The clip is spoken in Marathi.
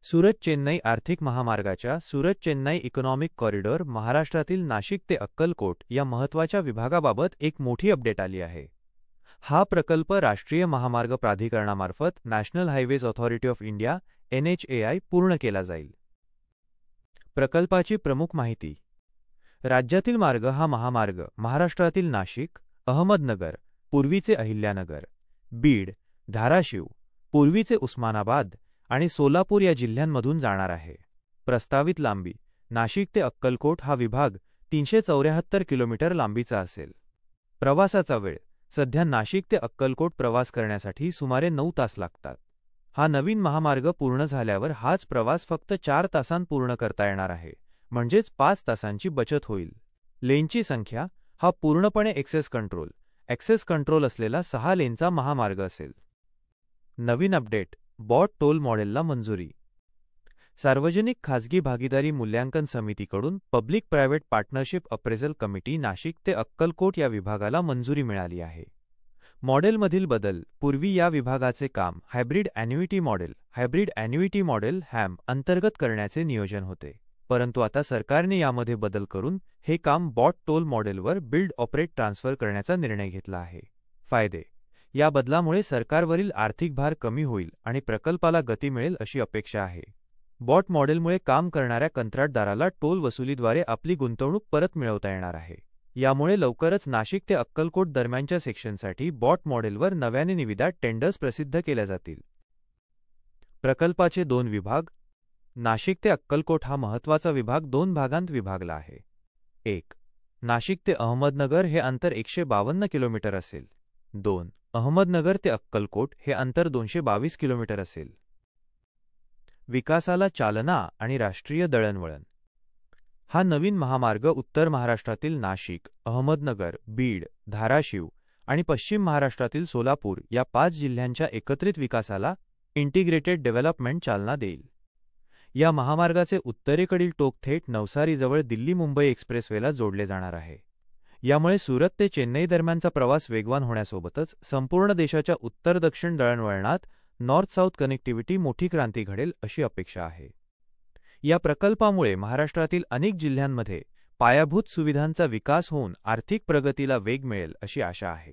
सुरत चेन्नई आर्थिक महामार्गाच्या सुरत चेन्नई इकॉनॉमिक कॉरिडॉर महाराष्ट्रातील नाशिक ते अक्कलकोट या महत्त्वाच्या विभागाबाबत एक मोठी अपडेट आली आहे. हा प्रकल्प राष्ट्रीय महामार्ग प्राधिकरणामार्फत national highways authority of India NHAI पूर्ण केला जाईल. प्रकल्पाची प्रमुख माहिती. राज्यातील मार्ग हा महामार्ग महाराष्ट्रातील नाशिक, अहमदनगर, पूर्वीचे अहिल्यानगर, बीड, धाराशिव, पूर्वीचे उस्मानाबाद आणि सोलापूर या जिल्ह्यांमधून जाणार आहे. प्रस्तावित लांबी. नाशिक ते अक्कलकोट हा विभाग 374 किलोमीटर लांबीचा असेल. प्रवासाचा वेळ. सध्या नाशिक ते अक्कलकोट प्रवास करण्यासाठी सुमारे 9 तास लागतात. हा नवीन महामार्ग पूर्ण झाल्यावर हाच प्रवास फक्त 4 तासांत पूर्ण करता येणार आहे, म्हणजेच 5 तासांची बचत होईल. लेनची संख्या. हा पूर्णपणे ॲक्सेस कंट्रोल असलेला 6 लेनचा महामार्ग असेल. नवीन अपडेट. बॉट टोल मॉडेलला मंजुरी. सार्वजनिक खाजगी भागीदारी मूल्यांकन समितीकडून public private partnership appraisal committee Nashik ते अक्कलकोट या विभागाला मंजुरी मिळाली आहे. मॉडेलमधील बदल. पूर्वी या विभागाचे काम हायब्रिड ॲन्युइटी मॉडेल HAM अंतर्गत करण्याचे नियोजन होते, परंतु आता सरकारने यामध्ये बदल करून हे काम बॉट टोल मॉडेलवर बिल्ड ऑपरेट ट्रान्सफर करण्याचा निर्णय घेतला आहे. फायदे. या बदलामुळे सरकारवरील आर्थिक भार कमी होईल आणि प्रकल्पाला गती मिळेल अशी अपेक्षा आहे. बॉट मॉडेलमुळे काम करणाऱ्या कंत्राटदाराला टोल वसुलीद्वारे आपली गुंतवणूक परत मिळवता येणार आहे. यामुळे लवकरच नाशिक ते अक्कलकोट दरम्यानच्या सेक्शनसाठी बॉट मॉडेलवर नव्याने निविदा टेंडर्स प्रसिद्ध केल्या जातील. प्रकल्पाचे 2 विभाग. नाशिक ते अक्कलकोट हा महत्त्वाचा विभाग 2 भागांत विभागला आहे. 1. नाशिक ते अहमदनगर हे अंतर 152 किलोमीटर असेल. 2. अहमदनगर ते अक्कलकोट हे अंतर 222 किलोमीटर असेल. विकासाला चालना आणि राष्ट्रीय दळणवळण. हा नवीन महामार्ग उत्तर महाराष्ट्रातील नाशिक, अहमदनगर, बीड, धाराशिव आणि पश्चिम महाराष्ट्रातील सोलापूर या 5 जिल्ह्यांच्या एकत्रित विकासाला इंटिग्रेटेड डेव्हलपमेंट चालना देईल. या महामार्गाचे उत्तरेकडील टोक थेट नवसारीजवळ दिल्ली-मुंबई एक्सप्रेसवेला जोडले जाणार आहे. यामुळे सुरत ते चेन्नई दरम्यानचा प्रवास वेगवान होण्यासोबतच संपूर्ण देशाच्या उत्तर-दक्षिण दळणवळणात नॉर्थ साऊथ कनेक्टिव्हिटी मोठी क्रांती घडेल अशी अपेक्षा आहे. या प्रकल्पामुळे महाराष्ट्रातील अनेक जिल्ह्यांमध्ये पायाभूत सुविधांचा विकास होऊन आर्थिक प्रगतीला वेग मिळेल अशी आशा आहे.